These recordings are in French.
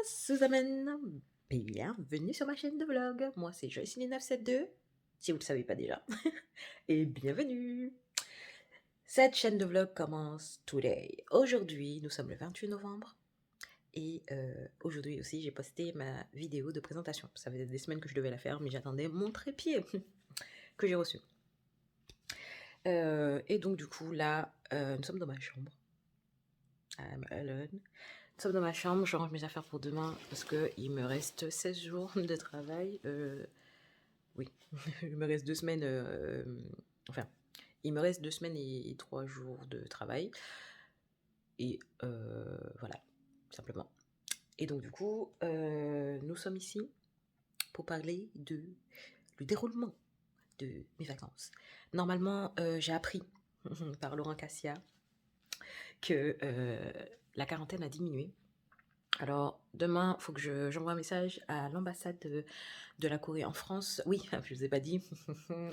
Suzamène, bienvenue sur ma chaîne de vlog. Moi c'est Joycine972, si vous ne le savez pas déjà. Et bienvenue. Cette chaîne de vlog commence today. Aujourd'hui, nous sommes le 28 novembre. Et aujourd'hui aussi, j'ai posté ma vidéo de présentation. Ça faisait des semaines que je devais la faire, mais j'attendais mon trépied que j'ai reçu. Et donc du coup, là, nous sommes dans ma chambre. I'm alone. Nous sommes dans ma chambre, je range mes affaires pour demain parce qu'il me reste 16 jours de travail. Oui, il me reste 2 semaines. Enfin, il me reste 2 semaines et 3 jours de travail. Et voilà, simplement. Et donc, du coup, nous sommes ici pour parler du déroulement de mes vacances. Normalement, j'ai appris par Laurent Cassia que la quarantaine a diminué. Alors, demain, il faut que j'envoie un message à l'ambassade de la Corée en France. Oui, je ne vous ai pas dit,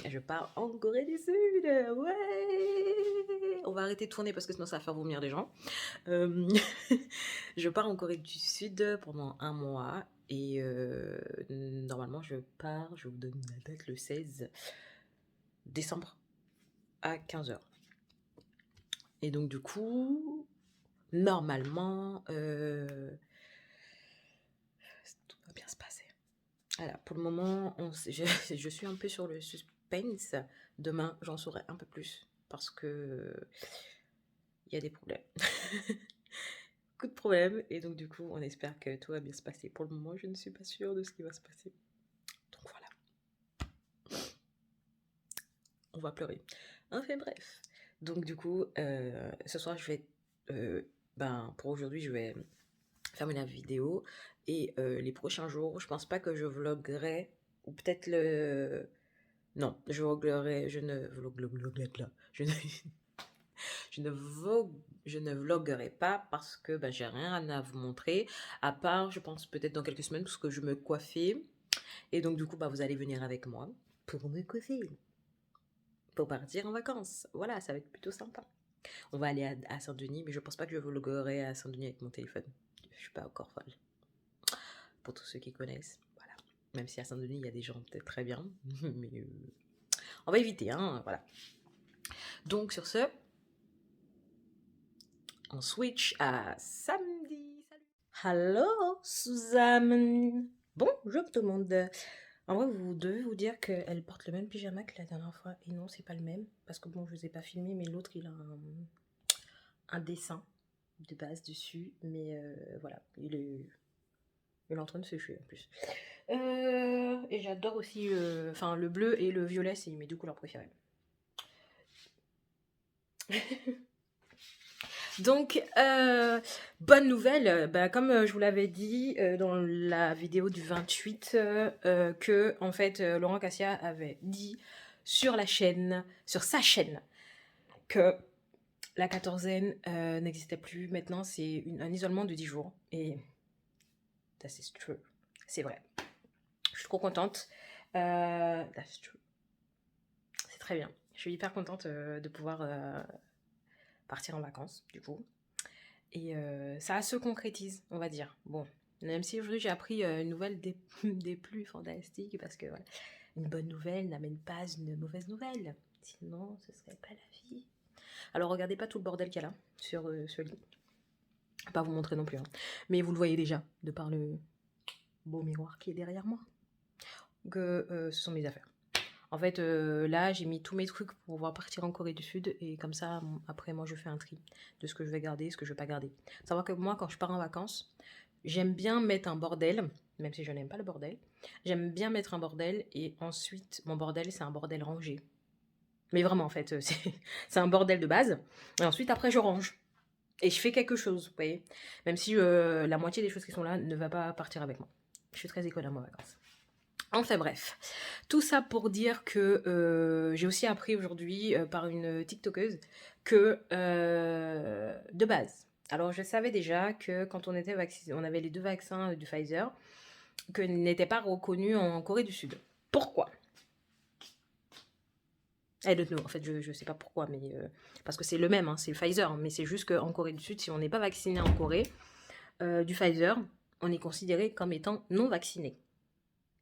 je pars en Corée du Sud. Ouais, on va arrêter de tourner parce que sinon ça va faire vomir les gens. Je pars en Corée du Sud pendant 1 mois. Et normalement, je pars, je vous donne la date, le 16 décembre à 15h. Et donc, du coup, normalement... tout va bien se passer. Voilà, pour le moment, je suis un peu sur le suspense. Demain, j'en saurai un peu plus parce que il y a des problèmes. Beaucoup de problèmes. Et donc, du coup, on espère que tout va bien se passer. Pour le moment, je ne suis pas sûre de ce qui va se passer. Donc, voilà. On va pleurer. Enfin, bref. Donc, du coup, ce soir, je vais... pour aujourd'hui, je vais fermer la vidéo. Et les prochains jours, je pense pas que je vloguerai. Ou peut-être le... Non, je ne vloguerai... Je ne vloguerai pas parce que j'ai rien à vous montrer. À part, je pense peut-être dans quelques semaines, parce que je me coiffais. Et donc, du coup, vous allez venir avec moi pour me coiffer. Pour partir en vacances. Voilà, ça va être plutôt sympa. On va aller à Saint-Denis, mais je pense pas que je vloguerai à Saint-Denis avec mon téléphone. Je suis pas encore folle. Pour tous ceux qui connaissent, voilà. Même si à Saint-Denis, il y a des gens peut-être très bien. Mais on va éviter, hein, voilà. Donc, sur ce, on switch à samedi. Salut. Hello, Suzanne. Bonjour tout le monde. En vrai, vous devez vous dire qu'elle porte le même pyjama que la dernière fois. Et non, c'est pas le même. Parce que bon, je vous ai pas filmé, mais l'autre, il a un dessin de base dessus. Mais voilà, il est en train de se sécher en plus. Et j'adore aussi le bleu et le violet, c'est mes 2 couleurs préférées. Donc, bonne nouvelle, comme je vous l'avais dit dans la vidéo du 28, que en fait Laurent Cassia avait dit sur sa chaîne, que la quatorzaine n'existait plus. Maintenant, c'est un isolement de 10 jours. Et that's true. C'est vrai. Je suis trop contente. That's true. C'est très bien. Je suis hyper contente de pouvoir partir en vacances, du coup. Et ça se concrétise, on va dire. Bon, même si aujourd'hui j'ai appris une nouvelle des plus fantastiques, parce que voilà, une bonne nouvelle n'amène pas une mauvaise nouvelle. Sinon, ce serait pas la vie. Alors, regardez pas tout le bordel qu'il y a là, sur ce lit. Je vais pas vous montrer non plus, hein. Mais vous le voyez déjà, de par le beau miroir qui est derrière moi, que ce sont mes affaires. En fait, là, j'ai mis tous mes trucs pour pouvoir partir en Corée du Sud. Et comme ça, après, moi, je fais un tri de ce que je vais garder, ce que je ne vais pas garder. Savoir que moi, quand je pars en vacances, j'aime bien mettre un bordel, même si je n'aime pas le bordel. J'aime bien mettre un bordel. Et ensuite, mon bordel, c'est un bordel rangé. Mais vraiment, en fait, c'est un bordel de base. Et ensuite, après, je range. Et je fais quelque chose, vous voyez. Même si la moitié des choses qui sont là ne va pas partir avec moi. Je suis très économe en vacances. Enfin bref, tout ça pour dire que j'ai aussi appris aujourd'hui par une TikTokeuse que de base, alors je savais déjà que quand on était vacciné, on avait les 2 vaccins du Pfizer, que n'étaient pas reconnus en Corée du Sud. Pourquoi? I don't know, en fait je sais pas pourquoi, mais parce que c'est le même, hein, c'est Pfizer, mais c'est juste qu'en Corée du Sud, si on n'est pas vacciné en Corée du Pfizer, on est considéré comme étant non vacciné.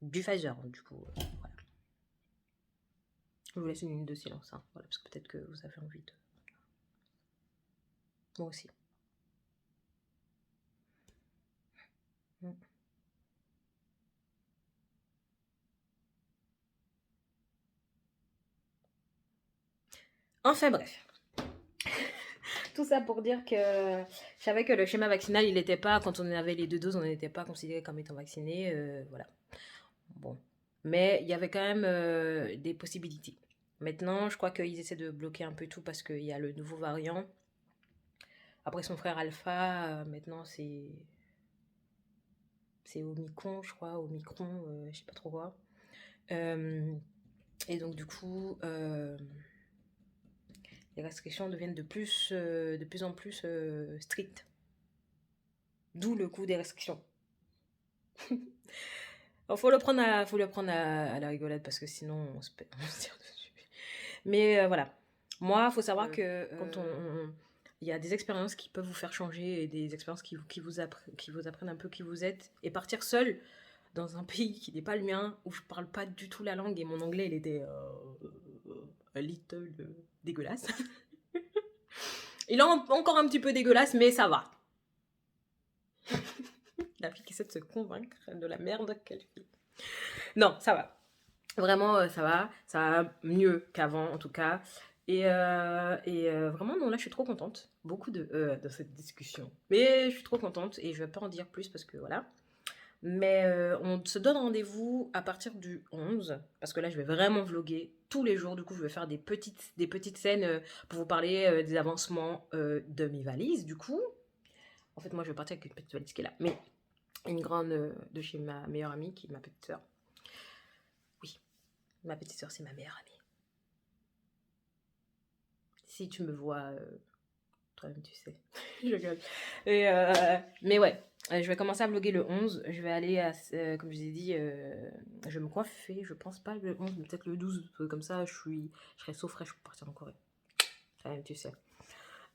Du Pfizer, du coup. Voilà. Je vous laisse une minute de silence, hein, voilà, parce que peut-être que vous avez envie de... Moi aussi. Enfin bref. Tout ça pour dire que je savais que le schéma vaccinal, il n'était pas, quand on avait les 2 doses, on n'était pas considéré comme étant vacciné. Voilà. Bon. Mais il y avait quand même des possibilités. Maintenant, je crois qu'ils essaient de bloquer un peu tout parce qu'il y a le nouveau variant. Après son frère Alpha, maintenant c'est Omicron, je crois, Omicron, je sais pas trop quoi. Et donc du coup, les restrictions deviennent de plus en plus strictes. D'où le coût des restrictions. Il faut le prendre à la rigolade parce que sinon on se tire dessus. Mais voilà. Moi, il faut savoir que quand il y a des expériences qui peuvent vous faire changer et des expériences qui vous apprennent un peu qui vous êtes. Et partir seul dans un pays qui n'est pas le mien, où je parle pas du tout la langue et mon anglais, il était a little dégueulasse. Il est encore un petit peu dégueulasse, mais ça va. La fille qui essaie de se convaincre de la merde qu'elle fait. Non, ça va. Vraiment, ça va. Ça va mieux qu'avant, en tout cas. Et vraiment, non, là, je suis trop contente. Beaucoup de cette discussion. Mais je suis trop contente et je vais pas en dire plus parce que voilà. Mais on se donne rendez-vous à partir du 11. Parce que là, je vais vraiment vlogger tous les jours. Du coup, je vais faire des petites scènes pour vous parler des avancements de mes valises. Du coup, en fait, moi, je vais partir avec une petite valise qui est là. Mais une grande de chez ma meilleure amie, qui est ma petite sœur. Oui, ma petite sœur, c'est ma meilleure amie. Si tu me vois, toi-même, tu sais. Je rigole. Mais ouais, je vais commencer à vlogger le 11. Je vais aller, comme je vous ai dit, je vais me coiffer. Je pense pas le 11, mais peut-être le 12. Comme ça, je serai so fraîche pour partir en Corée. Toi-même, tu sais.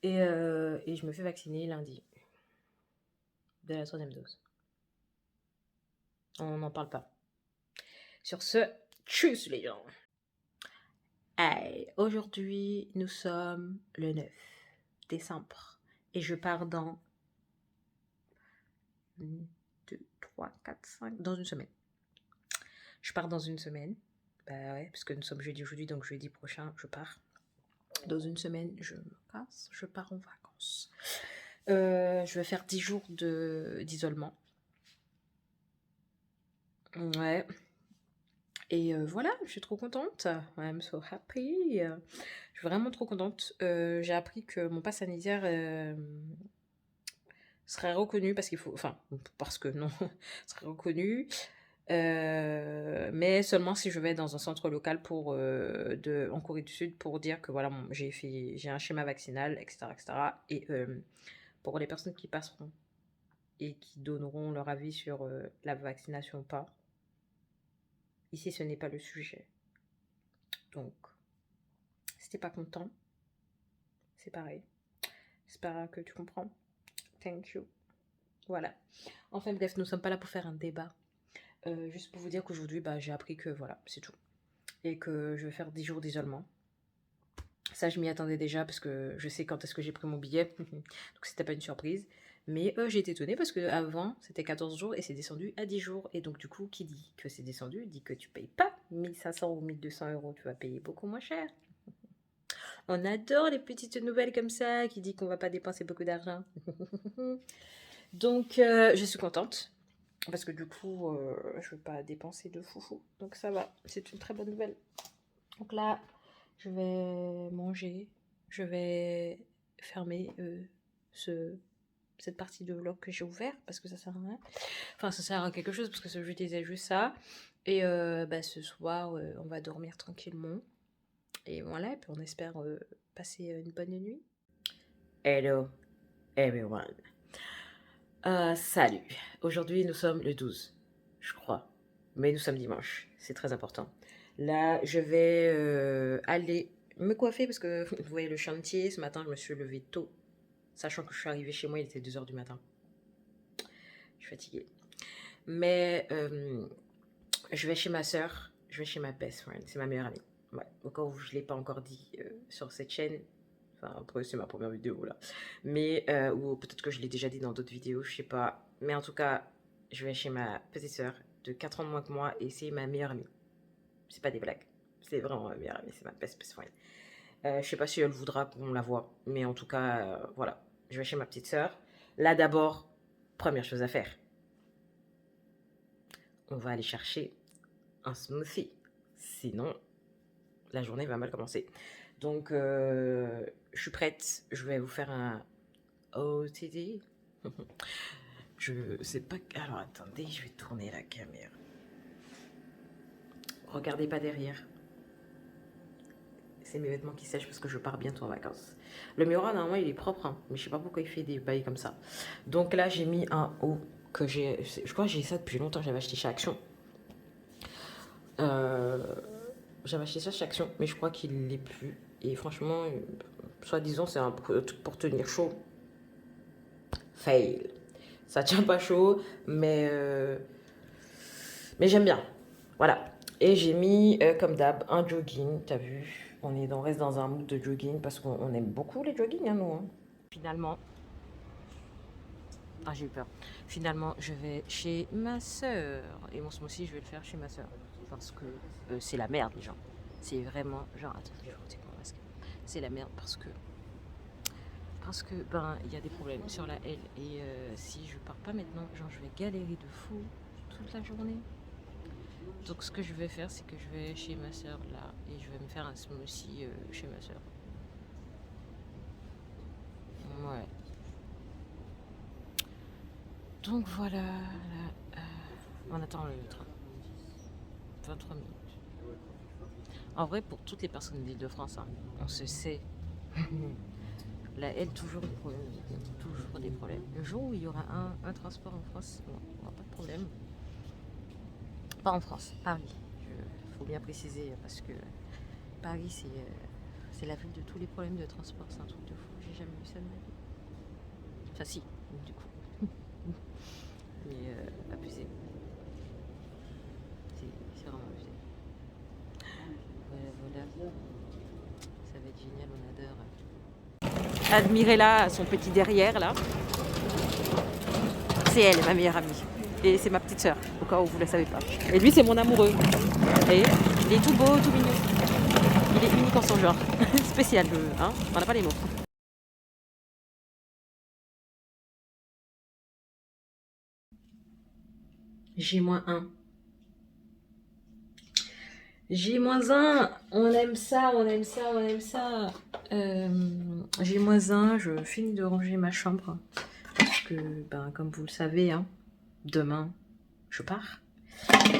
Et je me fais vacciner lundi. De la 3e dose. On n'en parle pas. Sur ce, tchuss les gens. Hey, aujourd'hui, nous sommes le 9 décembre. Et je pars dans 1, 2, 3, 4, 5... Dans une semaine. Je pars dans une semaine. Bah ouais, parce que nous sommes jeudi aujourd'hui, donc jeudi prochain, je pars. Dans une semaine, je me casse, je pars en vacances. Je vais faire 10 jours d'isolement. Ouais. Et voilà, je suis trop contente. I'm so happy. Je suis vraiment trop contente. J'ai appris que mon pass sanitaire serait reconnu parce qu'il faut... Enfin, parce que non, serait reconnu. Mais seulement si je vais dans un centre local en Corée du Sud pour dire que voilà, j'ai un schéma vaccinal, etc. etc. Et pour les personnes qui passeront et qui donneront leur avis sur la vaccination ou pas, ici ce n'est pas le sujet. Donc, si t'es pas content, c'est pareil. J'espère que tu comprends. Thank you. Voilà. Enfin bref, nous ne sommes pas là pour faire un débat. Juste pour vous dire qu'aujourd'hui, j'ai appris que voilà, c'est tout. Et que je vais faire 10 jours d'isolement. Ça, je m'y attendais déjà parce que je sais quand est-ce que j'ai pris mon billet. Donc, c'était pas une surprise. Mais j'ai été étonnée parce qu'avant, c'était 14 jours et c'est descendu à 10 jours. Et donc, du coup, qui dit que c'est descendu, dit que tu payes pas 1500 ou 1200 euros. Tu vas payer beaucoup moins cher. On adore les petites nouvelles comme ça qui dit qu'on va pas dépenser beaucoup d'argent. Donc, je suis contente. Parce que du coup, je ne veux pas dépenser de foufou. Donc ça va, c'est une très bonne nouvelle. Donc là, je vais manger. Je vais fermer cette partie de vlog que j'ai ouvert parce que ça sert à rien. Enfin, ça sert à quelque chose parce que je disais juste ça. Et ce soir, on va dormir tranquillement. Et voilà, et puis on espère passer une bonne nuit. Hello everyone. Salut. Aujourd'hui, nous sommes le 12, je crois. Mais nous sommes dimanche. C'est très important. Là, je vais aller me coiffer parce que vous voyez le chantier. Ce matin, je me suis levée tôt. Sachant que je suis arrivée chez moi, il était 2h du matin. suis fatiguée. Mais je vais chez ma soeur, je vais chez ma best friend, c'est ma meilleure amie. Ouais, au cas où je ne l'ai pas encore dit sur cette chaîne. Enfin, après, c'est ma première vidéo là. Mais, ou peut-être que je l'ai déjà dit dans d'autres vidéos, je sais pas. Mais en tout cas, je vais chez ma petite soeur de 4 ans de moins que moi et c'est ma meilleure amie. C'est pas des blagues. C'est vraiment ma meilleure amie, c'est ma best friend. Je sais pas si elle voudra qu'on la voie, mais en tout cas, voilà. Je vais chez ma petite soeur. Là d'abord, première chose à faire, on va aller chercher un smoothie. Sinon, la journée va mal commencer. Donc, je suis prête. Je vais vous faire un OTD. Je sais pas. Alors, attendez, je vais tourner la caméra. Regardez pas derrière. C'est mes vêtements qui sèchent parce que je pars bientôt en vacances. Le miroir, normalement, il est propre, hein, mais je sais pas pourquoi il fait des bails comme ça. Donc là, j'ai mis un haut que j'ai. Je crois que j'ai ça depuis longtemps. J'avais acheté chez Action. J'avais acheté ça chez Action, mais je crois qu'il l'est plus. Et franchement, soi-disant, c'est un truc pour tenir chaud. Fail. Ça tient pas chaud, mais j'aime bien. Voilà. Et j'ai mis, comme d'hab, un jogging. T'as vu? On reste dans un mood de jogging parce qu'on aime beaucoup les joggings, hein, nous. Hein. Finalement. Ah, j'ai eu peur. Finalement, je vais chez ma soeur. Et mon smoothie, je vais le faire chez ma soeur. Parce que c'est la merde, les gens. C'est vraiment. Genre, attends, je vais retirer mon masque. C'est la merde parce que. Parce que, ben, il y a des problèmes sur la L. Et si je pars pas maintenant, genre, je vais galérer de fou toute la journée. Donc ce que je vais faire, c'est que je vais chez ma soeur là et je vais me faire un smoothie chez ma soeur. Ouais. Donc voilà, là, on attend le train. 23 minutes. En vrai, pour toutes les personnes d'Île-de-France, hein, on se sait. La L, toujours des problèmes. Toujours des problèmes. Le jour où il y aura un transport en France, bon, on n'aura pas de problème. Pas en France, Paris. Il faut bien préciser parce que Paris, c'est la ville de tous les problèmes de transport. C'est un truc de fou. J'ai jamais vu ça de ma vie. Enfin, si, du coup. Mais abusé. C'est vraiment abusé. Voilà. Ça va être génial, on adore. Admirez-la, son petit derrière là. C'est elle, ma meilleure amie. Et c'est ma petite sœur, au cas où vous ne le savez pas. Et lui, c'est mon amoureux. Et il est tout beau, tout mignon. Il est unique en son genre. Spécial, hein, on n'a pas les mots. J-1. J-1, on aime ça, on aime ça, on aime ça. J-1, je finis de ranger ma chambre. Parce que, ben, comme vous le savez, hein, demain, je pars.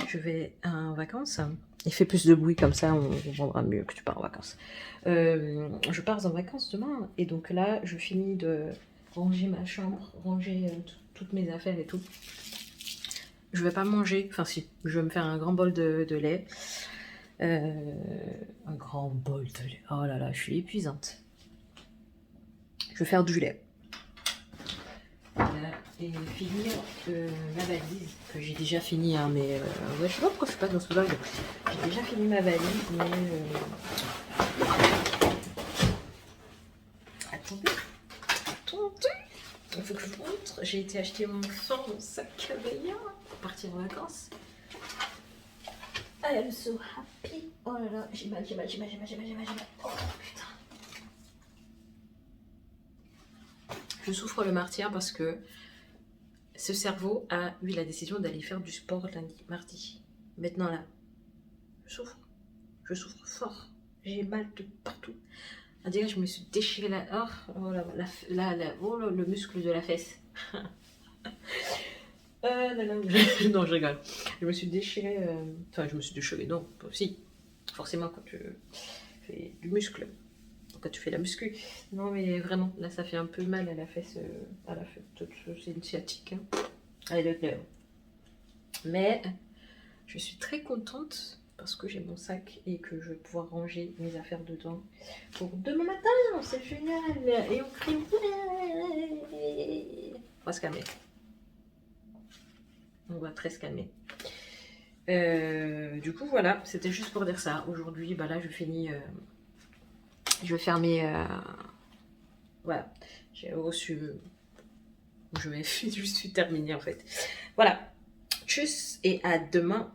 Je vais en vacances. Il fait plus de bruit comme ça, on comprendra mieux que tu pars en vacances. Je pars en vacances demain. Et donc là, je finis de ranger ma chambre, ranger toutes mes affaires et tout. Je vais pas manger, enfin si, je vais me faire un grand bol de lait. Un grand bol de lait. Oh là là, je suis épuisante. Je vais faire du lait. Voilà. Et finir ma valise, que j'ai déjà fini, hein, mais ouais, je sais pas pourquoi je suis pas dans ce vlog. J'ai déjà fini ma valise, mais attendez, il faut que je vous montre. J'ai été acheter mon sac à Béa pour partir en vacances. I am so happy. Oh là là, j'ai mal. Oh putain. Je souffre le martyr parce que ce cerveau a eu la décision d'aller faire du sport lundi, mardi. Maintenant là, je souffre fort. J'ai mal de partout. On dirait que je me suis déchiré le muscle de la fesse. Non, je rigole. Je me suis déchiré. Enfin, je me suis déchiré, non, si. Forcément, quand tu fais du muscle. Quand tu fais la muscu. Non, mais vraiment, là, ça fait un peu mal à la fesse. C'est une sciatique. Hein. Allez, le Mais je suis très contente parce que j'ai mon sac et que je vais pouvoir ranger mes affaires dedans pour demain matin. C'est génial. Et on crie. On va se calmer. on va très se calmer. Du coup, voilà, c'était juste pour dire ça. Aujourd'hui, bah là, je finis. Je vais faire mes. Voilà, j'ai reçu. Je vais juste terminer en fait. Voilà. Tchuss et à demain.